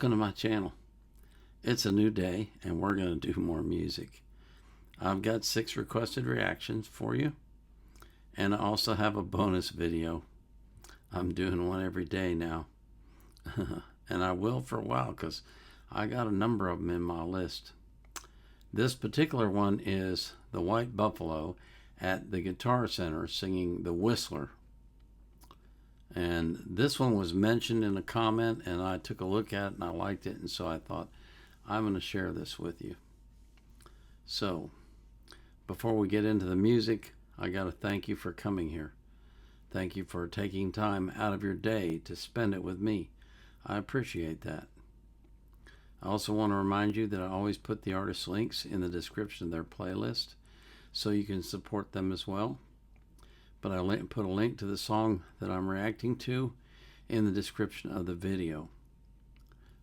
Welcome to my channel. It's a new day and we're going to do more music. I've got 6 requested reactions for you, and I also have a bonus video. I'm doing one every day now. And I will for a while because I got a number of them in my list. This particular one is the White Buffalo at the Guitar Center singing The Whistler. And this one was mentioned in a comment, and I took a look at it and I liked it, and so I thought I'm going to share this with you. So before we get into the music, I got to thank you for coming here. Thank you for taking time out of your day to spend it with me. I appreciate that. I also want to remind you that I always put the artist links in the description of their playlist so you can support them as well. But I put a link to the song that I'm reacting to in the description of the video.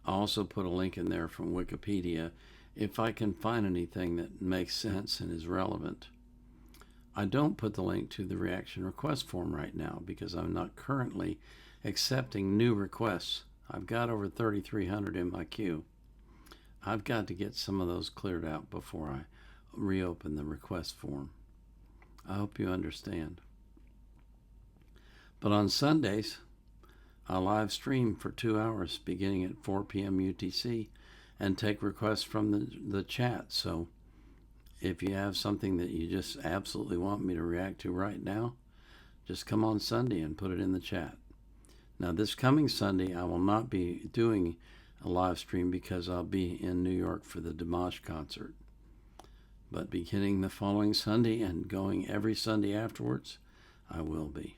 I also put a link in there from Wikipedia if I can find anything that makes sense and is relevant. I don't put the link to the reaction request form right now because I'm not currently accepting new requests. I've got over 3,300 in my queue. I've got to get some of those cleared out before I reopen the request form. I hope you understand. But on Sundays, I live stream for 2 hours beginning at 4 p.m. UTC and take requests from the chat. So if you have something that you just absolutely want me to react to right now, just come on Sunday and put it in the chat. Now this coming Sunday, I will not be doing a live stream because I'll be in New York for the Dimash concert. But beginning the following Sunday and going every Sunday afterwards, I will be.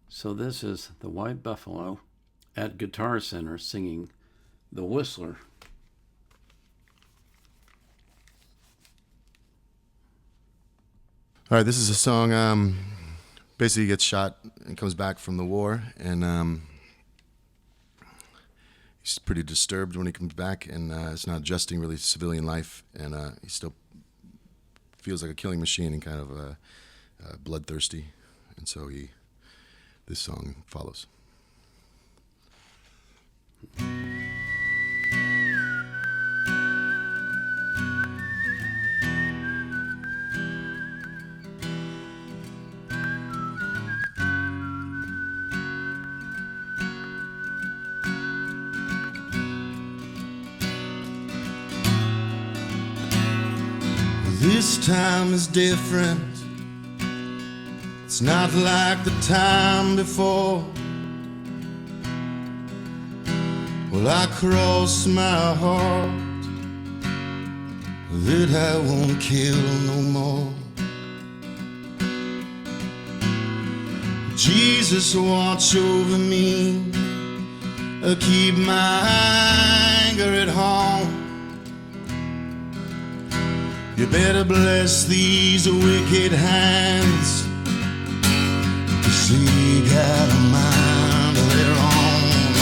So this is the White Buffalo at Guitar Center singing The Whistler. All right, this is a song, basically he gets shot and comes back from the war, and he's pretty disturbed when he comes back, and it's not adjusting really to civilian life, and he still feels like a killing machine and kind of bloodthirsty, and so this song follows. This time is different. It's not like the time before. Well, I cross my heart that I won't kill no more. Jesus, watch over me, keep my anger at home. You better bless these wicked hands, 'cause they got a mind of their own.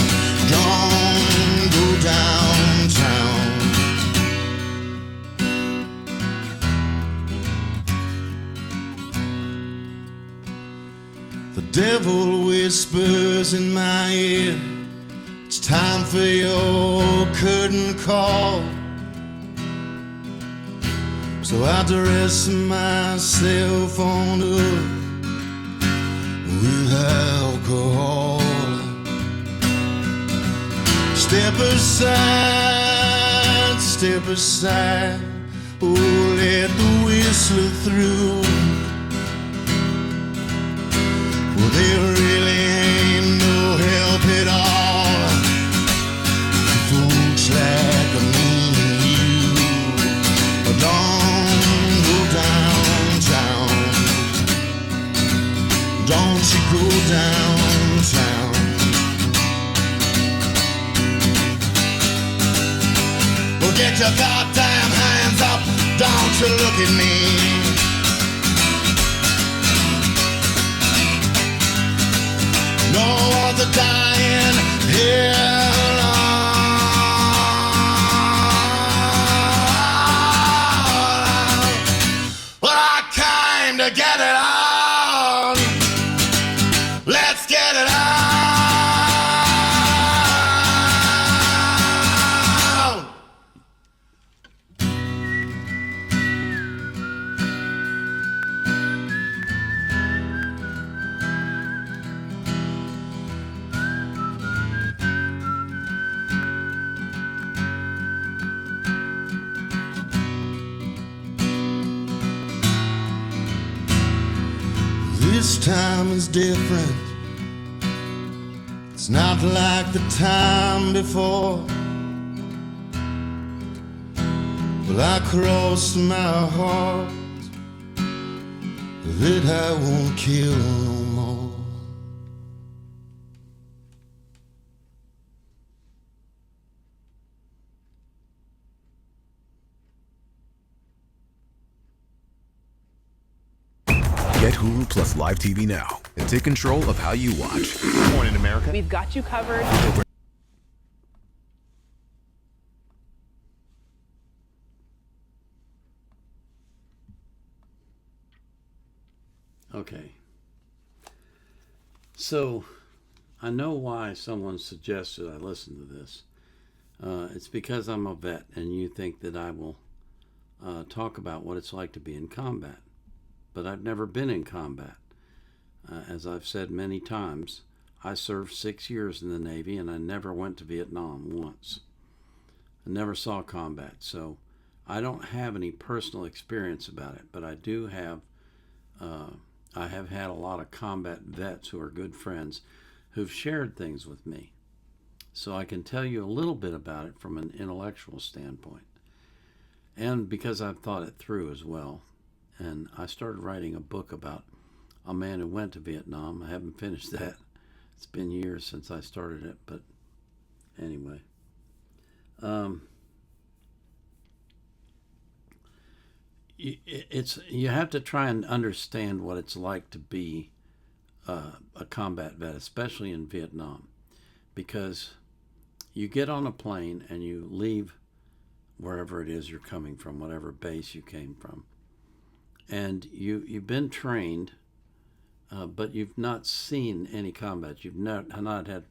Don't go downtown. The devil whispers in my ear, it's time for your curtain call. So I dress myself on up with alcohol. Step aside, oh, let the whistler through. Well, there really ain't no help at all for folks like me and you. Don't go downtown. Don't you go downtown. Well, get your goddamn hands up. Don't you look at me. No other dying here. Well, I came to get it on. Let's get it on. this time is different. It's not like the time before. Well, I crossed my heart that I won't kill no more. Get Hulu Plus Live TV now and take control of how you watch. Born in America. We've got you covered. Okay. So, I know why someone suggested I listen to this. It's because I'm a vet, and you think that I will talk about what it's like to be in combat. But I've never been in combat. As I've said many times, I served 6 years in the Navy, and I never went to Vietnam once. I never saw combat, so I don't have any personal experience about it. But I do have, I have had a lot of combat vets who are good friends who've shared things with me. So I can tell you a little bit about it from an intellectual standpoint. And because I've thought it through as well. And I started writing a book about a man who went to Vietnam. I haven't finished that. It's been years since I started it, but anyway. You have to try and understand what it's like to be a combat vet, especially in Vietnam, because you get on a plane and you leave wherever it is you're coming from, whatever base you came from. And you've been trained, but you've not seen any combat. You've not had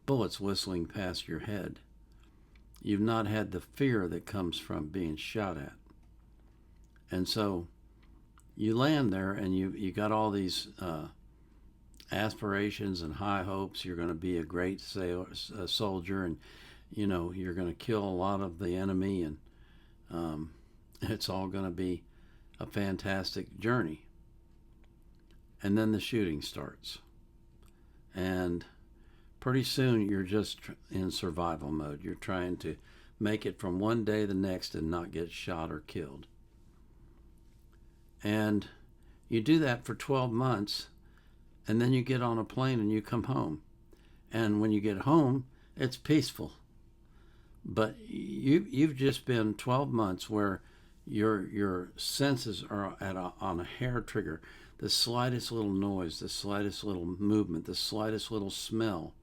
bullets whistling past your head. You've not had the fear that comes from being shot at. And so you land there and you got all these aspirations and high hopes. You're going to be a great soldier, and you're going to kill a lot of the enemy, and it's all going to be a fantastic journey. And then the shooting starts. And pretty soon you're just in survival mode. You're trying to make it from one day to the next and not get shot or killed. And you do that for 12 months, and then you get on a plane and you come home. And when you get home, it's peaceful. But you've just been 12 months where your senses are on a hair trigger. The slightest little noise, the slightest little movement, the slightest little smell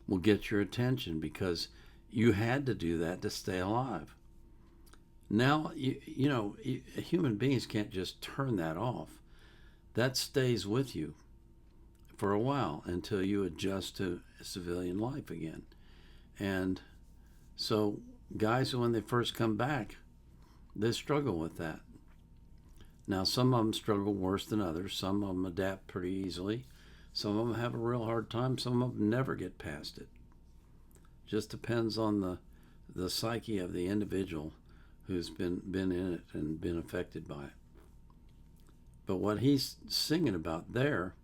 will get your attention because you had to do that to stay alive. Now, human beings can't just turn that off. That stays with you for a while until you adjust to civilian life again. And so guys, when they first come back, they struggle with that. Now, some of them struggle worse than others. Some of them adapt pretty easily. Some of them have a real hard time. Some of them never get past it. Just depends on the psyche of the individual who's been in it and been affected by it. But what he's singing about there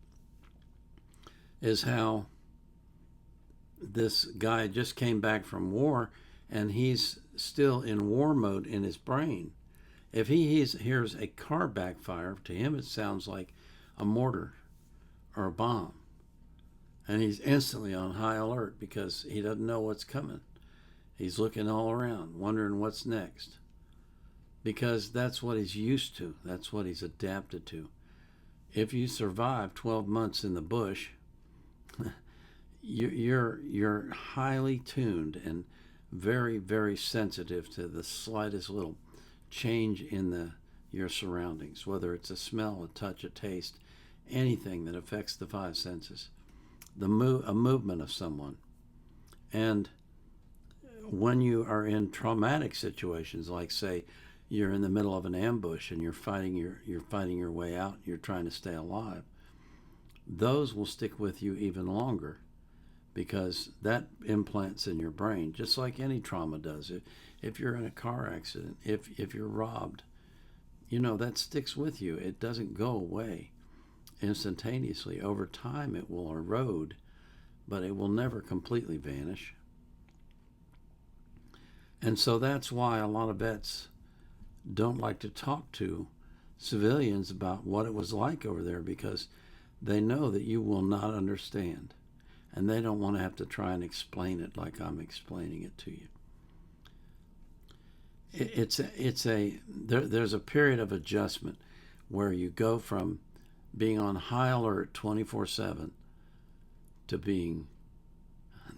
is how this guy just came back from war, and he's still in war mode in his brain. If he hears a car backfire, to him it sounds like a mortar or a bomb. And he's instantly on high alert because he doesn't know what's coming. He's looking all around, wondering what's next. Because that's what he's used to. That's what he's adapted to. If you survive 12 months in the bush, you're highly tuned and very, very sensitive to the slightest little change in your surroundings, whether it's a smell, a touch, a taste, anything that affects the five senses, a movement of someone. And when you are in traumatic situations, like say you're in the middle of an ambush and you're fighting your way out, you're trying to stay alive, those will stick with you even longer, because that implants in your brain, just like any trauma does. If you're in a car accident, if you're robbed, that sticks with you. It doesn't go away. instantaneously. Over time, it will erode, but it will never completely vanish. And so that's why a lot of vets don't like to talk to civilians about what it was like over there, because they know that you will not understand. And they don't want to have to try and explain it like I'm explaining it to you. There's a period of adjustment where you go from being on high alert 24/7 to being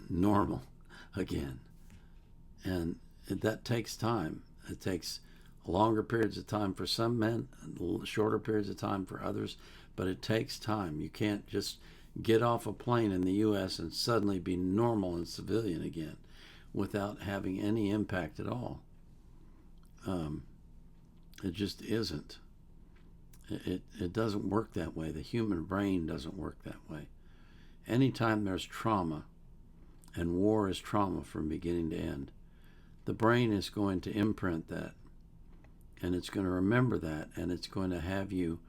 normal again. And that takes time. It takes longer periods of time for some men, shorter periods of time for others, but it takes time. You can't just get off a plane in the U.S. and suddenly be normal and civilian again without having any impact at all. It just isn't. It doesn't work that way. The human brain doesn't work that way. Anytime there's trauma, and war is trauma from beginning to end, the brain is going to imprint that, and it's going to remember that, and it's going to have you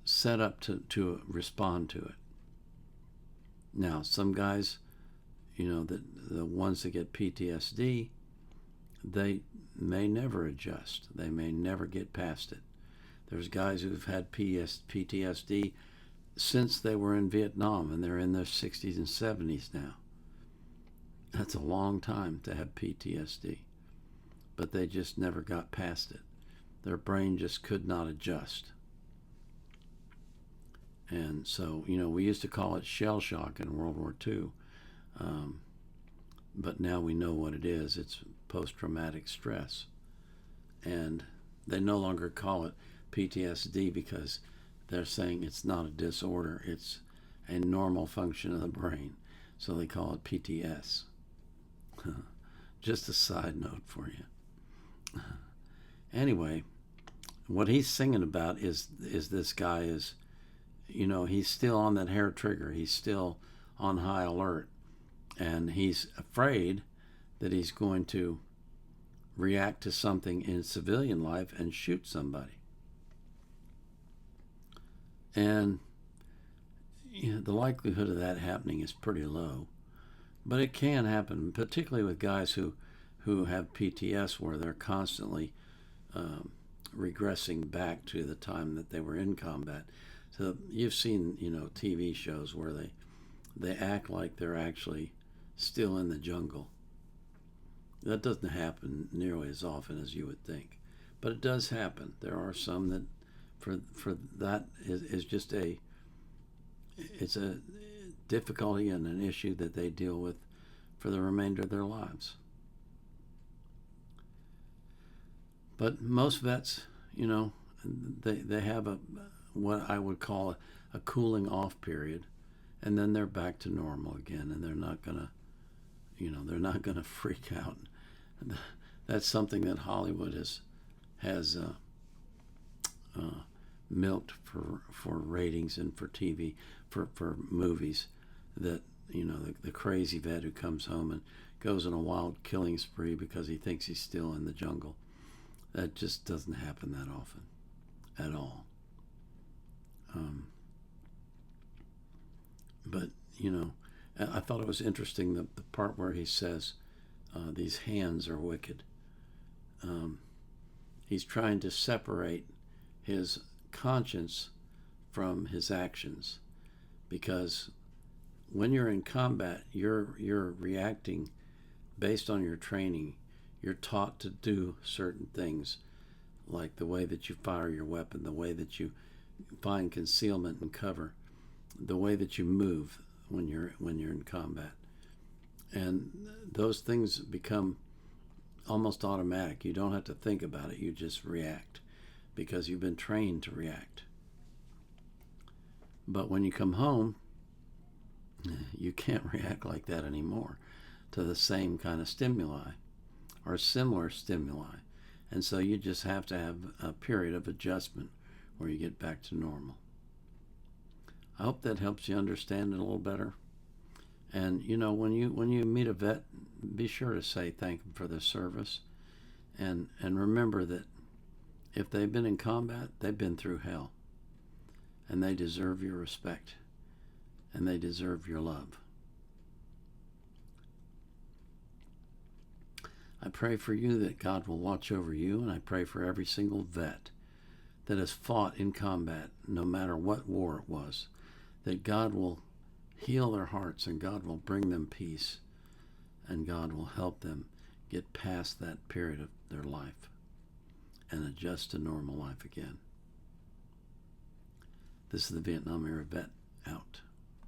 set up to respond to it. Now, some guys, the ones that get PTSD, they may never adjust. They may never get past it. There's guys who've had PTSD since they were in Vietnam, and they're in their 60s and 70s now. That's a long time to have PTSD. But they just never got past it. Their brain just could not adjust. And so, we used to call it shell shock in World War II. But now we know what it is. It's post-traumatic stress. And they no longer call it PTSD because they're saying it's not a disorder. It's a normal function of the brain. So they call it PTS. Just a side note for you. Anyway, what he's singing about is this guy is, he's still on that hair trigger. He's still on high alert. And he's afraid that he's going to react to something in civilian life and shoot somebody. And the likelihood of that happening is pretty low. But it can happen, particularly with guys who have PTS, where they're constantly regressing back to the time that they were in combat. So you've seen, TV shows where they act like they're actually still in the jungle. That doesn't happen nearly as often as you would think, but it does happen. There are some that, for that is just it's a difficulty and an issue that they deal with for the remainder of their lives. But most vets, they have what I would call a cooling off period, and then they're back to normal again, and they're not gonna freak out. That's something that Hollywood has milked for ratings and for TV, for movies, that the crazy vet who comes home and goes on a wild killing spree because he thinks he's still in the jungle. That just doesn't happen that often at all. But I thought it was interesting, the part where he says these hands are wicked. He's trying to separate his conscience from his actions, because when you're in combat, you're reacting based on your training. You're taught to do certain things, like the way that you fire your weapon, the way that you find concealment and cover, the way that you move when you're in combat. And those things become almost automatic. You don't have to think about it. You just react because you've been trained to react. But when you come home, you can't react like that anymore to the same kind of stimuli or similar stimuli. And so you just have to have a period of adjustment where you get back to normal. I hope that helps you understand it a little better. And when you meet a vet, be sure to say thank them for their service, and remember that If they've been in combat, they've been through hell. And they deserve your respect. And they deserve your love. I pray for you that God will watch over you, and I pray for every single vet that has fought in combat, no matter what war it was, that God will heal their hearts and God will bring them peace and God will help them get past that period of their life and adjust to normal life again. This is the Vietnam era vet out.